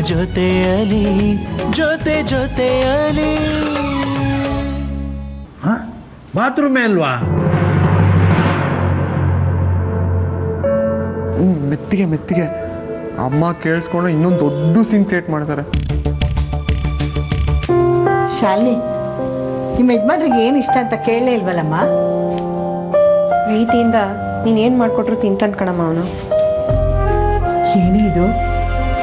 ಜೊತೆಯಲಿ ಜೊತೆಯಲಿ. ಬಾತ್ರೂಮೇ ಅಲ್ವಾ? ಮೆತ್ತಿಗೆ ಅಮ್ಮ ಕೇಳಿಸ್ಕೊಂಡು ಇನ್ನೊಂದು ದೊಡ್ಡ ಸೀನ್ ಕ್ರಿಯೇಟ್ ಮಾಡ್ತಾರೆ. ಶಾಲಿನಿ, ನಿಮ್ಮ ಯಜಮಾನ್ರಿಗೆ ಏನು ಇಷ್ಟ ಅಂತ ಕೇಳಲೇ ಇಲ್ವಲ್ಲಮ್ಮ? ಪ್ರೀತಿಯಿಂದ ನೀನೇನು ಮಾಡಿಕೊಟ್ರು ತಿಂತಾನೆ ಕಣಮ್ಮ ಅವನು. ಏನೇ ಇದು,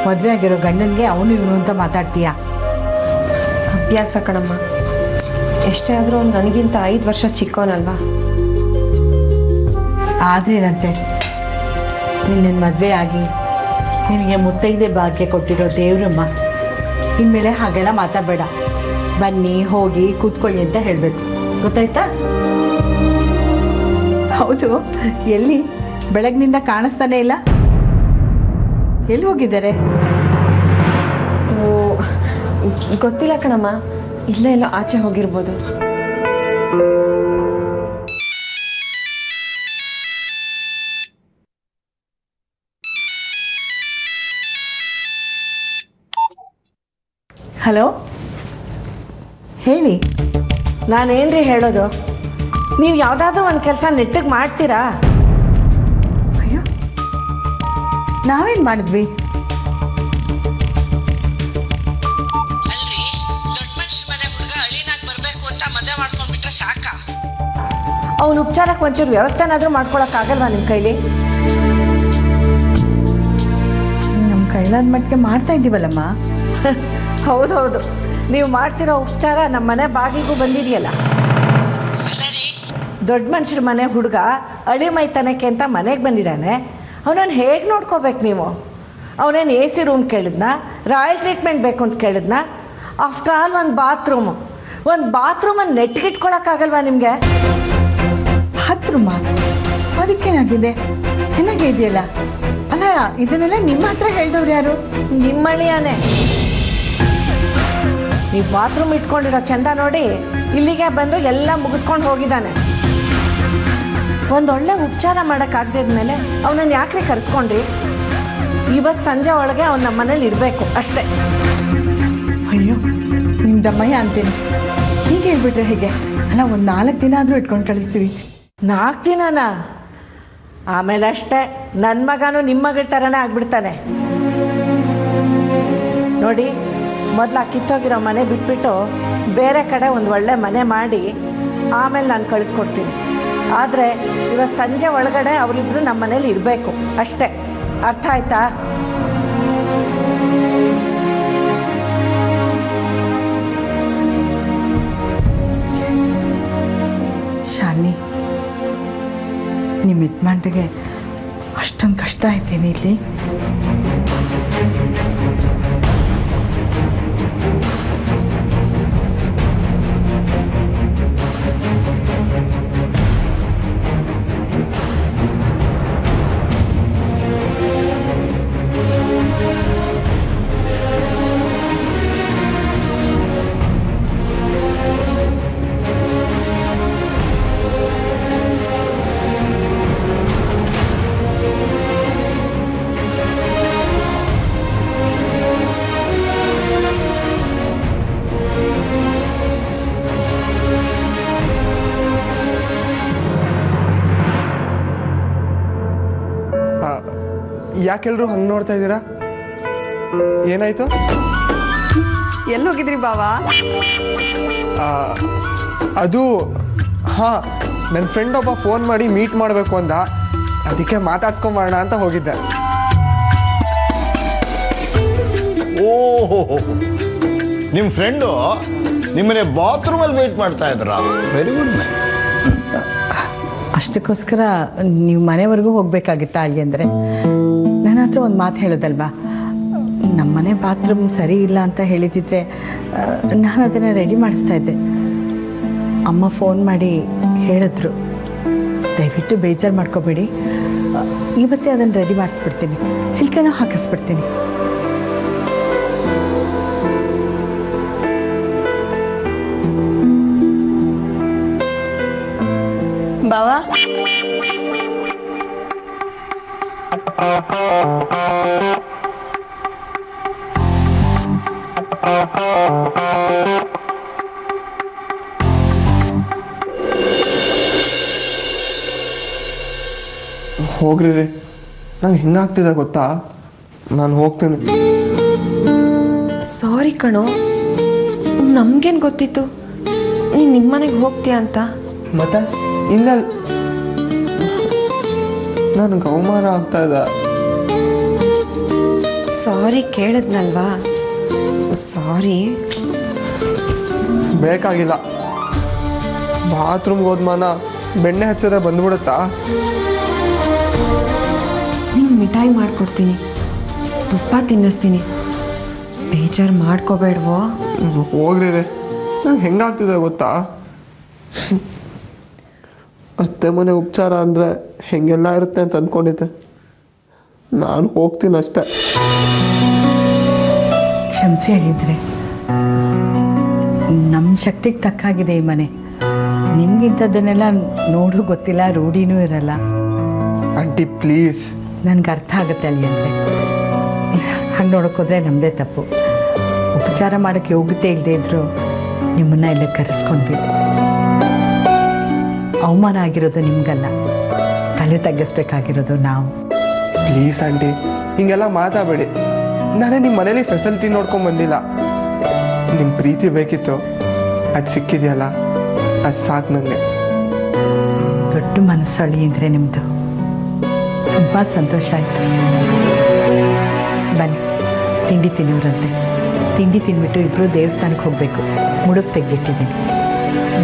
ಮದುವೆ ಆಗಿರೋ ಗಂಡನಿಗೆ ಅವನು ಇವನು ಅಂತ ಮಾತಾಡ್ತೀಯಾ? ಅಭ್ಯಾಸ ಕಣಮ್ಮ. ಎಷ್ಟೇ ಆದರೂ ಅವ್ನು ನನಗಿಂತ 5 ವರ್ಷ ಚಿಕ್ಕವನಲ್ವಾ? ಆದ್ರೇನಂತೆ, ನಿನ್ನ ಮದುವೆ ಆಗಿ ನಿನಗೆ ಮುತ್ತೈದೆ ಭಾಗ್ಯ ಕೊಟ್ಟಿರೋ ದೇವ್ರಮ್ಮ. ಇನ್ಮೇಲೆ ಹಾಗೆಲ್ಲ ಮಾತಾಡಬೇಡ. ಬನ್ನಿ, ಹೋಗಿ, ಕೂತ್ಕೊಳ್ಳಿ ಅಂತ ಹೇಳಬೇಕು, ಗೊತ್ತಾಯ್ತಾ? ಹೌದು, ಎಲ್ಲಿ ಬೆಳಗ್ನಿಂದ ಕಾಣಿಸ್ತಾನೆ ಇಲ್ಲ? ಎಲ್ಲಿ ಹೋಗಿದ್ದಾರೆ? ಗೊತ್ತಿಲ್ಲ ಕಣಮ್ಮ, ಇಲ್ಲೇ ಆಚೆ ಹೋಗಿರ್ಬೋದು. ಹಲೋ, ಹೇಳಿ. ನಾನೇನ್ರಿ ಹೇಳೋದು? ನೀವು ಯಾವುದಾದ್ರೂ ಒಂದು ಕೆಲಸ ನೆಟ್ಟಿಗೆ ಮಾಡ್ತೀರಾ? ಅಯ್ಯೋ, ನಾವೇನು ಮಾಡಿದ್ವಿ? ಅಲ್ರಿ, ದೊಡ್ಡ ಮನುಷ್ಯ ಮನೆ ಹುಡುಗ ಹಳ್ಳಿನಾಗ ಬರಬೇಕು ಅಂತ ಮದುವೆ ಮಾಡ್ಕೊಂಡ್ಬಿಟ್ರೆ ಸಾಕ? ಅವನ ಉಪಚಾರಕ್ಕೆ ಒಂಚೂರು ವ್ಯವಸ್ಥೆನಾದ್ರೂ ಮಾಡ್ಕೊಳಕ್ಕಾಗಲ್ವಾ ನಿಮ್ಮ ಕೈಲಿ? ನಮ್ಮ ಕೈಲಾದ ಮಟ್ಟಿಗೆ ಮಾಡ್ತಾ ಇದ್ದೀವಲ್ಲಮ್ಮ. ಹೌದೌದು, ನೀವು ಮಾಡ್ತಿರೋ ಉಪಚಾರ ನಮ್ಮ ಮನೆ ಬಾಗಿಲಿಗೂ ಬಂದಿದೆಯಲ್ಲ. ದೊಡ್ಡ ಮನುಷ್ಯರ ಮನೆ ಹುಡುಗ ಅಳಿ ಮೈತನಕ್ಕೆ ಅಂತ ಮನೆಗೆ ಬಂದಿದ್ದಾನೆ. ಅವನನ್ನು ಹೇಗೆ ನೋಡ್ಕೋಬೇಕು ನೀವು? ಅವನೇನು AC ರೂಮ್ ಕೇಳಿದ್ನ? ರಾಯಲ್ ಟ್ರೀಟ್ಮೆಂಟ್ ಬೇಕು ಅಂತ ಕೇಳಿದ್ನ? ಆಫ್ಟರ್ ಆಲ್ ಒಂದು ಬಾತ್ರೂಮನ್ನು ನೆಟ್ಗಿಟ್ಕೊಳಕ್ಕಾಗಲ್ವಾ ನಿಮಗೆ? ಬಾತ್ರೂಮ ಅದಕ್ಕೇನಾಗಿದೆ? ಚೆನ್ನಾಗೇ ಇದೆಯಲ್ಲ. ಅಲ್ಲ, ಇದನ್ನೆಲ್ಲ ನಿಮ್ಮ ಹತ್ರ ಹೇಳಿದವ್ರು ಯಾರು? ನಿಮ್ಮಳಿಯಾನೆ. ನೀವು ಬಾತ್ರೂಮ್ ಇಟ್ಕೊಂಡಿರೋ ಚಂದ ನೋಡಿ ಇಲ್ಲಿಗೆ ಬಂದು ಎಲ್ಲ ಮುಗಿಸ್ಕೊಂಡು ಹೋಗಿದ್ದಾನೆ. ಒಂದೊಳ್ಳೆ ಉಪಚಾರ ಮಾಡೋಕ್ಕಾಗದಿದ್ಮೇಲೆ ಅವನನ್ನು ಯಾಕ್ರಿ ಕರೆಸ್ಕೊಂಡ್ರಿ? ಇವತ್ತು ಸಂಜೆ ಒಳಗೆ ಅವನ ನಮ್ಮ ಮನೇಲಿ ಇರಬೇಕು ಅಷ್ಟೇ. ಅಯ್ಯೋ, ನಿಮ್ಮ ದಮ್ಮಯ್ಯ ಅಂತೀನಿ. ಹೀಗೆ ಹೇಳ್ಬಿಟ್ರೆ ಹೇಗೆ? ಅಲ್ಲ, ಒಂದು 4 ದಿನ ಆದರೂ ಇಟ್ಕೊಂಡು ಕಳಿಸ್ತೀವಿ. 4 ದಿನನಾ? ಆಮೇಲೆ ಅಷ್ಟೇ, ನನ್ನ ಮಗನೂ ನಿಮ್ಮ ಮಗಳ ಥರನೇ ಆಗ್ಬಿಡ್ತಾನೆ ನೋಡಿ. ಮೊದಲು ಕಿತ್ತೋಗಿರೋ ಮನೆ ಬಿಟ್ಬಿಟ್ಟು ಬೇರೆ ಕಡೆ ಒಂದು ಒಳ್ಳೆ ಮನೆ ಮಾಡಿ ಆಮೇಲೆ ನಾನು ಕಳಿಸ್ಕೊಡ್ತೀನಿ. ಆದರೆ ಇವತ್ತು ಸಂಜೆ ಒಳಗಡೆ ಅವರಿಬ್ಬರು ನಮ್ಮ ಮನೇಲಿ ಇರಬೇಕು ಅಷ್ಟೇ. ಅರ್ಥ ಆಯ್ತಾ? ಶಾಲಿನಿ, ನಿಮ್ಮ ಯಜಮಾನ್ರಿಗೆ ಅಷ್ಟೊಂದು ಕಷ್ಟ ಆಯ್ತೇನೆ ಇಲ್ಲಿ? ಯಾಕೆಲ್ರು ಹಂಗೆ ನೋಡ್ತಾ ಇದ್ದೀರಾ? ಏನಾಯ್ತು? ಎಲ್ಲಿ ಹೋಗಿದ್ರಿ ಬಾವಾ? ಅದು ನನ್ನ ಫ್ರೆಂಡ್ ಒಬ್ಬ ಫೋನ್ ಮಾಡಿ ಮೀಟ್ ಮಾಡಬೇಕು ಅಂದ, ಅದಕ್ಕೆ ಮಾತಾಡ್ಸ್ಕೊಂಬರೋಣ ಅಂತ ಹೋಗಿದ್ದೆ. ಓಹೋ, ನಿಮ್ಮ ಫ್ರೆಂಡು ನಿಮ್ಮನೆ ಬಾತ್ರೂಮಲ್ಲಿ ವೇಟ್ ಮಾಡ್ತಾ ಇದ್ರ? Very good. ಅಷ್ಟಕ್ಕೋಸ್ಕರ ನೀವು ಮನೆವರೆಗೂ ಹೋಗಬೇಕಾಗಿತ್ತಾ ಅಲ್ಲಿ? ಅಂದರೆ ನನ್ನ ಹತ್ರ ಒಂದು ಮಾತು ಹೇಳೋದಲ್ವಾ? ನಮ್ಮನೆ ಬಾತ್ರೂಮ್ ಸರಿ ಇಲ್ಲ ಅಂತ ಹೇಳಿದಿದ್ರೆ ನಾನು ಅದನ್ನು ರೆಡಿ ಮಾಡಿಸ್ತಾ ಇದ್ದೆ. ಅಮ್ಮ ಫೋನ್ ಮಾಡಿ ಹೇಳಿದ್ರು. ದಯವಿಟ್ಟು ಬೇಜಾರು ಮಾಡ್ಕೋಬೇಡಿ, ಇವತ್ತೇ ಅದನ್ನು ರೆಡಿ ಮಾಡಿಸ್ಬಿಡ್ತೀನಿ, ಚಿಲ್ಕನೂ ಹಾಕಿಸ್ಬಿಡ್ತೀನಿ. ಬಾವಾ, ಹೋಗ್ರಿ ರೀ, ನಂಗೆ ಹೆಂಗಾಗ್ತಿದೆ ಗೊತ್ತಾ? ನಾನು ಹೋಗ್ತೀನಿ. ಸಾರಿ ಕಣೋ, ನಮ್ಗೇನು ಗೊತ್ತಿತ್ತು ನೀನು ನಿಮ್ಮನೆಗೆ ಹೋಗ್ತೀಯ ಅಂತ? ಮತ್ತೆ ಇನ್ನಲ್ಲಿ ನನಗೆ ಅವಮಾನ ಆಗ್ತಾ ಇದೆ. ಸಾರಿ ಕೇಳಿದ್ನಲ್ವಾ, ಸಾರಿ. ಬೇಕಾಗಿಲ್ಲ. ಬಾತ್ರೂಮ್ಗೆ ಹೋದ್ಮಾನ ಬೆಣ್ಣೆ ಹಚ್ಚಿದ್ರೆ ಬಂದ್ಬಿಡುತ್ತಾ? ನಿಂಗೆ ಮಿಠಾಯಿ ಮಾಡಿಕೊಡ್ತೀನಿ, ತುಪ್ಪ ತಿನ್ನಿಸ್ತೀನಿ, ಬೇಜಾರು ಮಾಡ್ಕೋಬೇಡ್ವೋ. ಹೋಗ್ರಿ ರೀ, ನಂಗೆ ಹೆಂಗಾಗ್ತಿದೆ ಗೊತ್ತಾ? ಅತ್ತೆ ಮನೆ ಉಪಚಾರ ಅಂದರೆ ಹೆಂಗೆಲ್ಲ ಇರುತ್ತೆ ಅಂತ ಅಂದ್ಕೊಂಡಿದ್ದೆ. ನಾನು ಹೋಗ್ತೀನಿ ಅಷ್ಟೆ. ಕ್ಷಮಿಸಿ ಹೇಳಿದ್ರೆ ನಮ್ಮ ಶಕ್ತಿಗೆ ತಕ್ಕಾಗಿದೆ ಈ ಮನೆ. ನಿಮ್ಗಿಂಥದ್ದನ್ನೆಲ್ಲ ನೋಡು ಗೊತ್ತಿಲ್ಲ, ರೂಢಿನೂ ಇರಲ್ಲ. Aunty please. ನನಗೆ ಅರ್ಥ ಆಗುತ್ತೆ ಅಳಿಯಂದ್ರೆ. ಹಾಗೆ ನೋಡೋಕ್ಕೋದ್ರೆ ನಮ್ಮದೇ ತಪ್ಪು. ಉಪಚಾರ ಮಾಡೋಕ್ಕೆ ಯೋಗ್ಯತೆ ಇಲ್ಲದೆ ಇದ್ದರೂ ನಿಮ್ಮನ್ನ ಇಲ್ಲಿ ಕರೆಸ್ಕೊಂಡ್ವಿ. ಅವಮಾನ ಆಗಿರೋದು ನಿಮಗಲ್ಲ, ತಲೆ ತಗ್ಗಿಸ್ಬೇಕಾಗಿರೋದು ನಾವು. ಪ್ಲೀಸ್ ಆಂಟಿ, ಹೀಗೆಲ್ಲ ಮಾತಾಡಬೇಡಿ. ನಾನೇ ನಿಮ್ಮ ಮನೇಲಿ ಫೆಸಿಲಿಟಿ ನೋಡ್ಕೊಂಡು ಬಂದಿಲ್ಲ. ನಿಮ್ಮ ಪ್ರೀತಿ ಬೇಕಿತ್ತು, ಅದು ಸಿಕ್ಕಿದೆಯಲ್ಲ, ಅದು ಸಾಕು ನನಗೆ. ದೊಡ್ಡ ಮನಸ್ಸಳಿ ಅಂದರೆ ನಿಮ್ಮದು. ತುಂಬ ಸಂತೋಷ ಆಯಿತು. ಬನ್ನಿ, ತಿಂಡಿ ತಿನ್ನೋರಂತೆ. ತಿಂಡಿ ತಿಂದ್ಬಿಟ್ಟು ಇಬ್ಬರು ದೇವಸ್ಥಾನಕ್ಕೆ ಹೋಗಬೇಕು. ಮುಡುಕು ತೆಗೆದಿಟ್ಟಿದ್ದೀನಿ.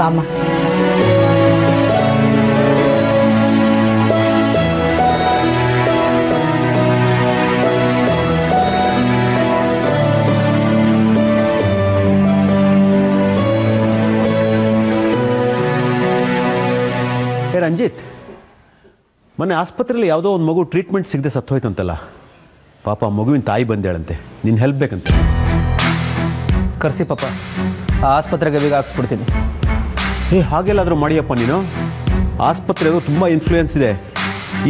ಬಾಮ್ಮ. ರಂಜಿತ್, ಮೊನ್ನೆ ಆಸ್ಪತ್ರೆಯಲ್ಲಿ ಯಾವುದೋ ಒಂದು ಮಗು ಟ್ರೀಟ್ಮೆಂಟ್ ಸಿಗದೆ ಸತ್ತೋಯ್ತಂತಲ್ಲ. ಪಾಪ ಮಗುವಿನ ತಾಯಿ ಬಂದೇಳಂತೆ, ನಿನ್ನ ಹೆಲ್ಪ್ ಬೇಕಂತೆ. ಕರ್ಸಿ ಪಾಪ, ಆ ಆಸ್ಪತ್ರೆಗೆ ಬೇಗ ಹಾಕ್ಸ್ಬಿಡ್ತೀನಿ. ಹಾಗೆಲ್ಲಾದರೂ ಮಾಡಿಯಪ್ಪ ನೀನು. ಆಸ್ಪತ್ರೆಗೂ ತುಂಬ ಇನ್ಫ್ಲೂಯೆನ್ಸ್ ಇದೆ.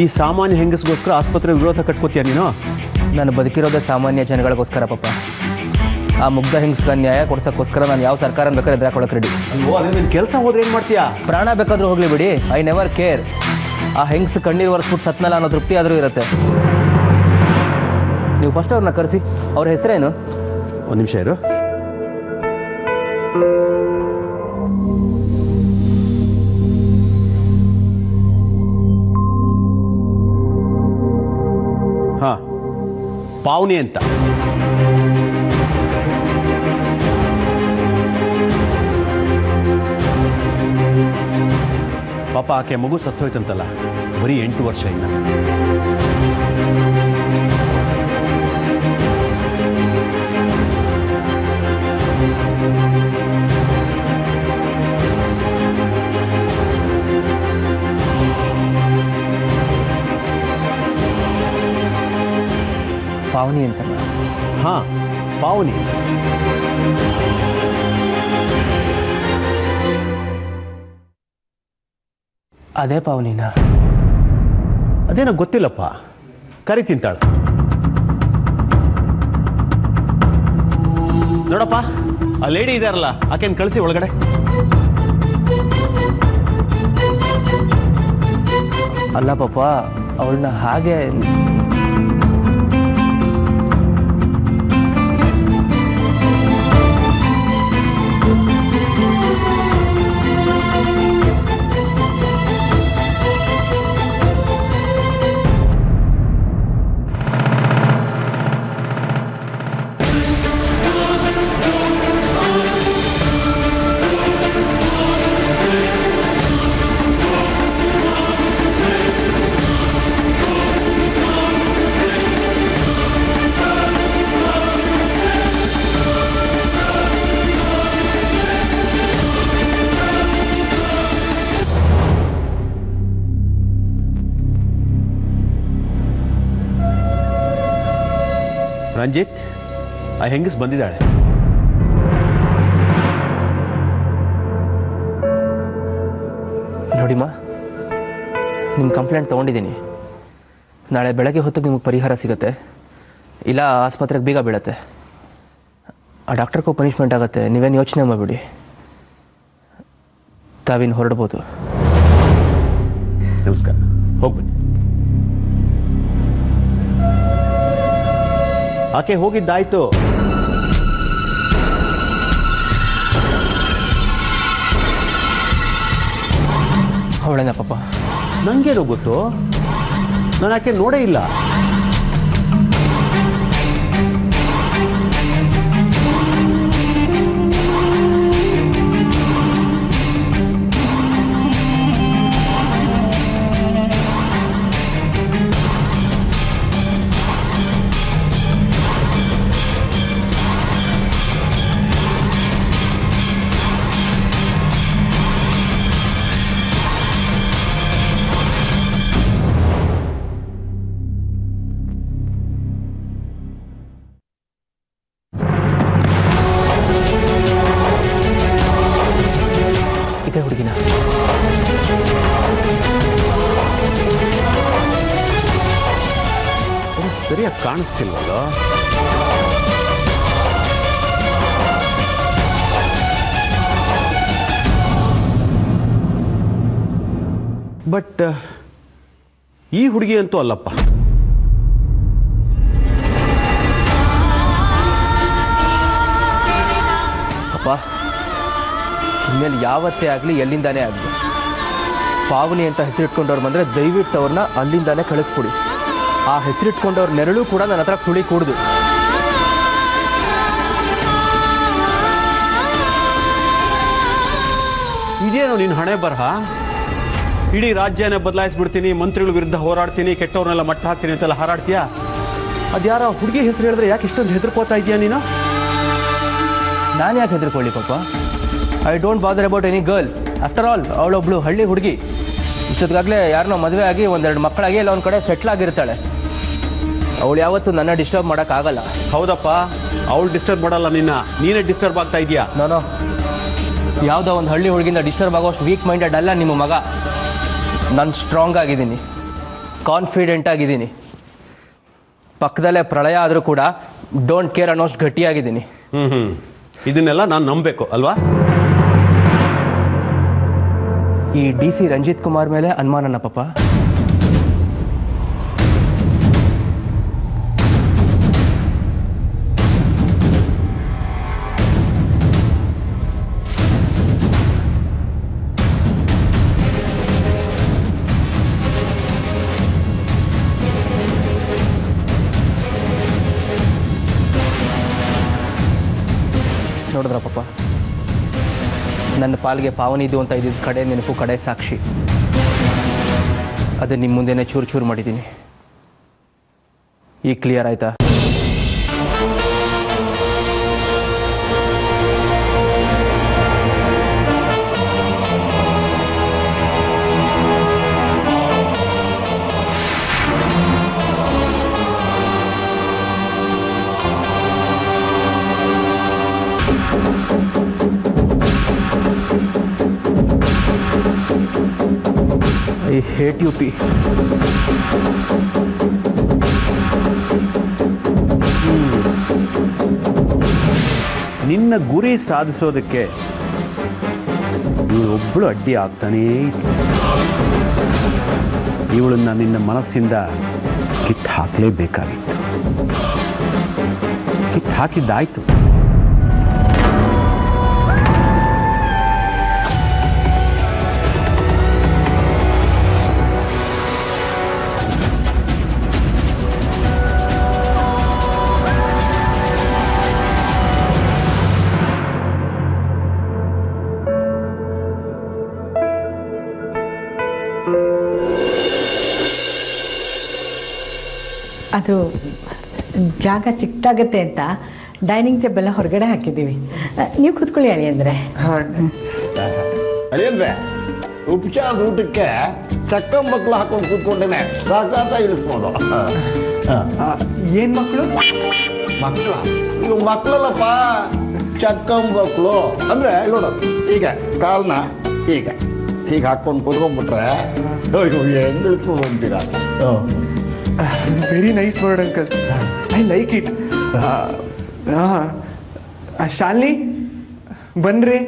ಈ ಸಾಮಾನ್ಯ ಹೆಂಗಸ್ಗೋಸ್ಕರ ಆಸ್ಪತ್ರೆ ವಿರೋಧ ಕಟ್ಕೋತೀಯ ನೀನು? ನಾನು ಬದುಕಿರೋದೇ ಸಾಮಾನ್ಯ ಜನಗಳಿಗೋಸ್ಕರ ಪಾಪ. ಆ ಮುಗ್ಧ ಹೆಂಗಸ್ಗೆ ನ್ಯಾಯ ಕೊಡ್ಸೋಕ್ಕೋಸ್ಕರ ನಾನು ಯಾವ ಸರ್ಕಾರ ಬೇಕಾದ್ರೆ ಎದುರಾಕೊಳ್ಳೋಕೆ ರೆಡಿ. ಅದೇ ನಿನ್ನ ಕೆಲಸ ಹೋದ್ರೆ ಏನು ಮಾಡ್ತೀಯಾ? ಪ್ರಾಣ ಬೇಕಾದರೂ ಹೋಗಲಿ ಬಿಡಿ, ಐ ನೆವರ್ ಕೇರ್. ಆ ಹೆಂಗಸ್ ಕಣ್ಣೀರು ಒರೆಸ್ಬಿಟ್ಟು ಸತ್ನಲ್ಲ ಅನ್ನೋ ತೃಪ್ತಿ ಆದರೂ ಇರುತ್ತೆ. ನೀವು ಫಸ್ಟ್ ಅವ್ರನ್ನ ಕರೆಸಿ. ಅವ್ರ ಹೆಸರೇನು? ಒಂದು ನಿಮಿಷ ಇರು. ಹಾಂ, ಪಾವನಿ ಅಂತ. ಪಾಪ ಆಕೆ ಮಗು ಸತ್ತೋಯ್ತಂತಲ್ಲ, ಬರೀ 8 ವರ್ಷ ಇನ್ನ. ಪಾವನಿ ಅಂತ? ಹಾಂ, ಪಾವನಿ. ಅದೇ ಪಾವನಿನಾ? ಅದೇನೋ ಗೊತ್ತಿಲ್ಲಪ್ಪ, ಕರಿ ತಿಂತಾಳು. ನೋಡಪ್ಪ, ಆ ಲೇಡಿ ಇದಾರಲ್ಲ, ಆಕೆನ ಕಳಿಸಿ ಒಳಗಡೆ. ಅಲ್ಲ ಪಾಪ, ಅವಳನ್ನ ಹಾಗೆ ರಂಜಿತ್, ಆ ಹೆಂಗಸ್ ಬಂದಿದ್ದಾಳೆ. ನೋಡಿಮ್ಮ, ನಿಮ್ಮ ಕಂಪ್ಲೇಂಟ್ ತೊಗೊಂಡಿದ್ದೀನಿ. ನಾಳೆ ಬೆಳಗ್ಗೆ ಹೊತ್ತಿಗೆ ನಿಮಗೆ ಪರಿಹಾರ ಸಿಗುತ್ತೆ, ಇಲ್ಲ ಆಸ್ಪತ್ರೆಗೆ ಬೀಗ ಬೀಳತ್ತೆ. ಆ ಡಾಕ್ಟರ್ಗೂ ಪನಿಷ್ಮೆಂಟ್ ಆಗುತ್ತೆ, ನೀವೇನು ಯೋಚನೆ ಮಾಡಿಬಿಡಿ, ತಾವಿನ್ನು ಹೊರಡ್ಬೋದು. ನಮಸ್ಕಾರ, ಹೋಗ್ಬನ್ನಿ. ಆಕೆ ಹೋಗಿದ್ದಾಯ್ತು. ಅವಳೇನಾ ಪಾಪ? ನನಗೇನೋ ಗೊತ್ತು, ನಾನು ಆಕೆ ನೋಡೇ ಇಲ್ಲ. ಹುಡುಗಿನ ಸರಿಯಾಗಿ ಕಾಣಿಸ್ತಿಲ್ವಲ್ಲ. ಬಟ್ ಈ ಹುಡುಗಿ ಅಂತೂ ಅಲ್ಲಪ್ಪ. ಅಪ್ಪ, ಇನ್ಮೇಲೆ ಯಾವತ್ತೇ ಆಗಲಿ ಎಲ್ಲಿಂದಾನೇ ಆಗಲಿ ಪಾವನಿ ಅಂತ ಹೆಸರಿಟ್ಕೊಂಡವ್ರು ಬಂದರೆ ದಯವಿಟ್ಟು ಅವ್ರನ್ನ ಅಲ್ಲಿಂದಾನೇ ಕಳಿಸ್ಬಿಡಿ. ಆ ಹೆಸರಿಟ್ಕೊಂಡವ್ರ ನೆರಳು ಕೂಡ ನನ್ನ ಹತ್ರ ಸುಳಿ ಕೂಡುದು. ಇದೇನು ನಿನ್ನ ಹಣೆ ಬರಹ? ಇಡೀ ರಾಜ್ಯನೇ ಬದಲಾಯಿಸ್ಬಿಡ್ತೀನಿ, ಮಂತ್ರಿಗಳ ವಿರುದ್ಧ ಹೋರಾಡ್ತೀನಿ, ಕೆಟ್ಟವ್ರನ್ನೆಲ್ಲ ಮಟ್ಟ ಹಾಕ್ತೀನಿ ಅಂತೆಲ್ಲ ಹಾರಾಡ್ತೀಯಾ? ಅದ್ಯಾರ ಹುಡುಗಿ ಹೆಸರು ಹೇಳಿದ್ರೆ ಯಾಕೆ ಇಷ್ಟೊಂದು ಹೆದರ್ಕೋತಾ ಇದೆಯಾ ನೀನು? ನಾನು ಯಾಕೆ ಹೆದರ್ಕೊಳ್ಳಿ ಪಾಪ? I don't bother about any girl. After all ಅವಳೊಬ್ಳು ಹಳ್ಳಿ ಹುಡುಗಿ. ಇಷ್ಟೊತ್ತಿಗಾಗಲೇ ಯಾರನ್ನೋ ಮದುವೆ ಆಗಿ ಒಂದೆರಡು ಮಕ್ಕಳಾಗಿ ಎಲ್ಲ ಒಂದು ಕಡೆ ಸೆಟ್ಲ್ ಆಗಿರ್ತಾಳೆ. ಅವಳು ಯಾವತ್ತೂ ನನ್ನ ಡಿಸ್ಟರ್ಬ್ ಮಾಡೋಕ್ಕಾಗಲ್ಲ. ಹೌದಪ್ಪ, ಅವಳು ಡಿಸ್ಟರ್ಬ್ ಮಾಡಲ್ಲ ನಿನ್ನ, ನೀನೇ ಡಿಸ್ಟರ್ಬ್ ಆಗ್ತಾ ಇದೆಯಾ. ನಾನು ಯಾವುದೋ ಒಂದು ಹಳ್ಳಿ ಹುಡುಗಿಂದ ಡಿಸ್ಟರ್ಬ್ ಆಗೋಷ್ಟು ವೀಕ್ ಮೈಂಡೆಡ್ ಅಲ್ಲ ನಿಮ್ಮ ಮಗ. ನಾನು ಸ್ಟ್ರಾಂಗ್ ಆಗಿದ್ದೀನಿ, ಕಾನ್ಫಿಡೆಂಟ್ ಆಗಿದ್ದೀನಿ. ಪಕ್ಕದಲ್ಲೇ ಪ್ರಳಯ ಆದರೂ ಕೂಡ ಡೋಂಟ್ ಕೇರ್ ಅನ್ನೋಷ್ಟು ಗಟ್ಟಿಯಾಗಿದ್ದೀನಿ. ಇದನ್ನೆಲ್ಲ ನಾನು ನಂಬಬೇಕು ಅಲ್ವಾ? ಈ DC ರಂಜಿತ್ ಕುಮಾರ್ ಮೇಲೆ ಅನುಮಾನನ ಪಾಪ? ನೋಡಿದ್ರ ಪಾಪ, ನನ್ನ ಪಾಲ್ಗೆ ಪಾವನಿದು ಅಂತ ಇದ್ದಿದ್ದ ಕಡೆ ನೆನಪು, ಕಡೆ ಸಾಕ್ಷಿ. ಅದು ನಿಮ್ಮ ಮುಂದೆನೇ ಚೂರು ಚೂರು ಮಾಡಿದ್ದೀನಿ. ಈಗ ಕ್ಲಿಯರ್ ಆಯ್ತಾ? I hate you, P. ನಿನ್ನ ಗುರಿ ಸಾಧಿಸೋದಕ್ಕೆ ಇವಳೊಬ್ಬಳು ಅಡ್ಡಿ ಆಗ್ತಾನೇ ಇತ್ತು. ಇವಳನ್ನ ನಿನ್ನ ಮನಸ್ಸಿಂದ ಕಿತ್ತು ಹಾಕಲೇಬೇಕಾಗಿತ್ತು. ಕಿತ್ತು ಹಾಕಿದ್ದಾಯ್ತು. ಅದು ಜಾಗ ಚಿಕ್ಕದಾಗತ್ತೆ ಅಂತ ಡೈನಿಂಗ್ ಟೇಬಲ್ ಹೊರಗಡೆ ಹಾಕಿದ್ದೀವಿ. ನೀವು ಕೂತ್ಕೊಳ್ಳಿ ಅಳಿ ಅಂದರೆ. ಅದೇನ್ರೆ ಉಪಚಾರದ ಊಟಕ್ಕೆ ಚಕ್ಕಂಬಕ್ಲು ಹಾಕೊಂಡು ಕೂತ್ಕೊಂಡೇನೆ ಸಾಕಾತ ಇಳಿಸ್ಬೋದು. ಏನು ಮಕ್ಕಳು? ಮಕ್ಕಳ ಇವು ಮಕ್ಕಳಲ್ಲಪ್ಪ, ಚಕ್ಕಂಬಕ್ಲು ಅಂದರೆ ನೋಡು, ಈಗ ಕಾಲನ್ನ ಹೀಗೆ ಹಾಕ್ಕೊಂಡು ಕೂತ್ಕೊಂಡ್ಬಿಟ್ರೆ ಅಯ್ಯೋ ಹೆಂಗೆ ಇಳಿಸ್ಕೊಂಡು ಹೋಗ್ತೀರಾ? Very nice word uncle, I like it. Shalini ಬನ್ರಿ.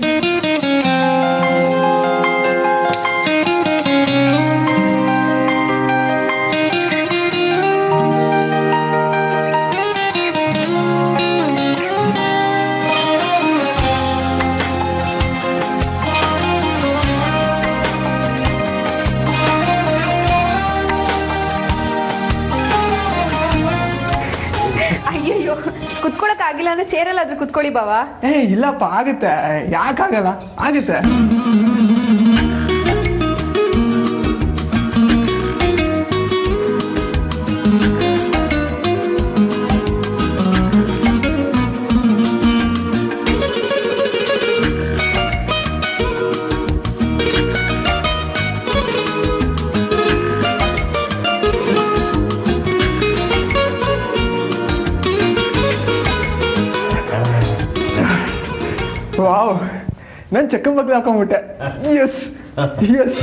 ಅಯ್ಯಯ್ಯೋ, ಕುತ್ಕೊಳಕ್ ಆಗಿಲ್ಲ ಅಂದ್ರೆ ಚೇರಲ್ಲಾದ್ರೂ ಕುತ್ಕೊಳ್ಳಿ ಬಾವಾ. ಇಲ್ಲಪ್ಪ, ಆಗುತ್ತೆ. ಯಾಕಾಗಲ್ಲ, ಆಗುತ್ತೆ. ವಾವ್, ನಾನು ಚಕ್ಕ ಮಕ್ಳು ಹಾಕೊಂಡ್ಬಿಟ್ಟೆ. S S.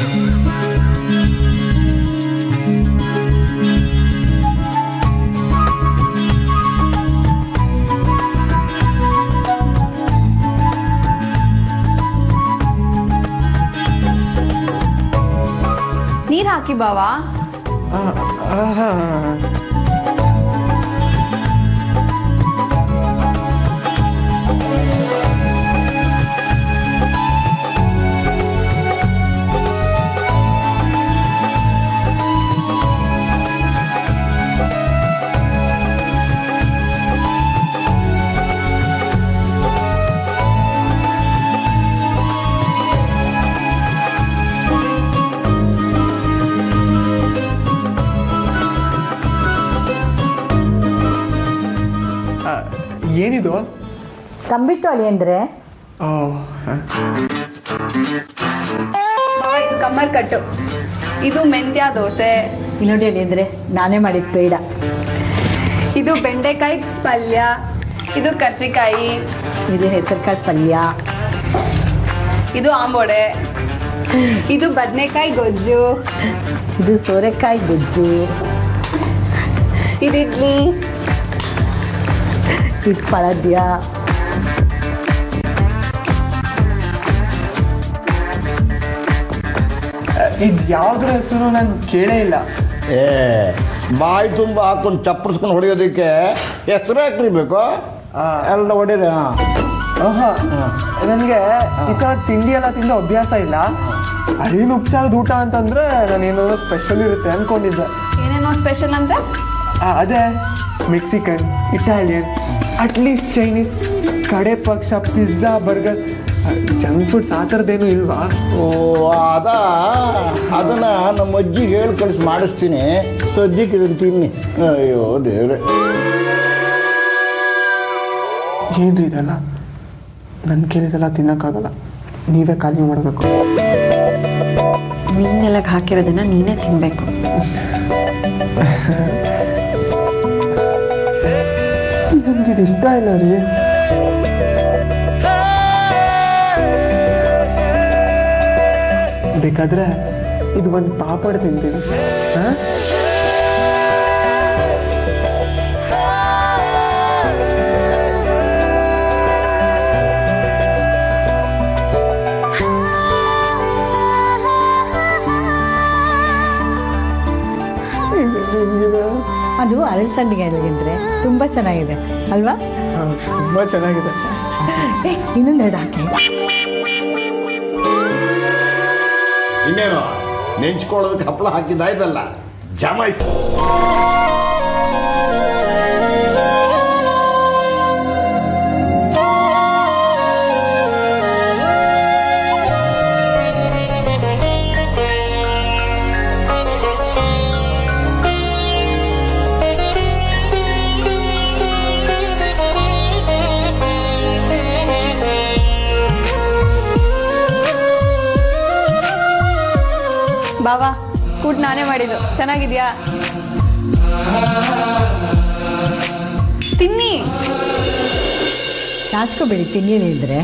ನೀರ್ ಹಾಕಿ ಬಾವಾ. ಏನಿದು? ಕಂಬಿಟ್ಟು ಅಳಿ ಅಂದರೆ ಇದು ಕಮ್ಮರ್ ಕಟ್ಟು, ಇದು ಮೆಂತ್ಯ ದೋಸೆ. ಇಲ್ಲಿ ನೋಡಿ ಅಳಿ ಅಂದರೆ ನಾನೇ ಮಾಡಿದ್ದು ಬೇಡ. ಇದು ಬೆಂಡೆಕಾಯಿ ಪಲ್ಯ, ಇದು ಕರ್ಜಿಕಾಯಿ, ಇದು ಹೆಸರುಕಾಳು ಪಲ್ಯ, ಇದು ಆಂಬೋಡೆ, ಇದು ಬದನೆಕಾಯಿ ಗೊಜ್ಜು, ಇದು ಸೋರೆಕಾಯಿ ಗೊಜ್ಜು, ಇದು ಇಡ್ಲಿ, ಇದು ಪಳದ್ಯ, ಇದು ಯಾವ್ದ್ರ ಹೆಸರು ನಾನು ಕೇಳೇ ಇಲ್ಲ. ಬಾಯಿ ತುಂಬ ಹಾಕೊಂಡು ಚಪ್ಪರ್ಸ್ಕೊಂಡು ಹೊಡೆಯೋದಕ್ಕೆ ಹೆಸರು ಹಾಕ್ರಿಬೇಕು. ಎಲ್ಲ ಹೊಡೀರಿ. ನನಗೆ ಈ ಥರ ತಿಂಡಿ ಎಲ್ಲ ತಿಂದು ಅಭ್ಯಾಸ ಇಲ್ಲ. ಅದೇನು ಉಪಚಾರದ ಊಟ ಅಂತಂದ್ರೆ ನಾನೇನೋ ಸ್ಪೆಷಲ್ ಇರುತ್ತೆ ಅಂದ್ಕೊಂಡಿದ್ದೆ. ಏನೇನೋ ಸ್ಪೆಷಲ್ ಅಂದರೆ ಅದೇ ಮೆಕ್ಸಿಕನ್, ಇಟಾಲಿಯನ್, ಅಟ್ಲೀಸ್ಟ್ ಚೈನೀಸ್, ಕಡೆ ಪಕ್ಷ ಪಿಜ್ಜಾ, ಬರ್ಗರ್, ಜಂಕ್ ಫುಡ್ಸ್ ಆ ಥರದ್ದೇನು ಇಲ್ವಾ? ಓ ಅದನ್ನು ನಮ್ಮ ಅಜ್ಜಿಗೆ ಹೇಳಿ ಕಳಿಸಿ ಮಾಡಿಸ್ತೀನಿ. ಸದ್ಯಕ್ಕೆ ಇದನ್ನು ತಿನ್ನಿ. ಅಯ್ಯೋ ದೇವ್ರೆ, ಏನ್ರಿ ಇದೆಲ್ಲ? ನನ್ನ ಕೇಳಿದೆಲ್ಲ ತಿನ್ನೋಕ್ಕಾಗಲ್ಲ, ನೀವೇ ಖಾಲಿ ಮಾಡಬೇಕು. ನಿನ್ನೆಲ್ಲ ಹಾಕಿರೋದನ್ನ ನೀನೇ ತಿನ್ಬೇಕು. ನನಗಿದು ಇಷ್ಟ ಇಲ್ಲ ರೀ. ಬೇಕಾದ್ರೆ ಇದು ಒಂದು ಪಾಪಡ್ ತಿಂತೀನಿ. ಅದು ಅರಳಸಂಡಿಗೆ ಅಲ್ಲಿಂದ್ರೆ ತುಂಬ ಚೆನ್ನಾಗಿದೆ ಅಲ್ವಾ? ತುಂಬ ಚೆನ್ನಾಗಿದೆ. ಇನ್ನೊಂದೆರಡು ಹಾಕಿ. ಇನ್ನೇನು ನೆಂಚ್ಕೊಳ್ಳೋದಕ್ಕೆ ಹಪ್ಪಳ ಹಾಕಿದ್ದಾಯ್ತಲ್ಲ, ಜಮಾಯ್ತು. ಬಾವಾ, ಕೂಟ್ ನಾನೇ ಮಾಡಿದ್ದು. ಚೆನ್ನಾಗಿದ್ಯಾ? ತಿನ್ನಿ. ನಾಚ್ಕೋಬೇಡಿ, ತಿನ್ನೇನೆ ಇದ್ರೆ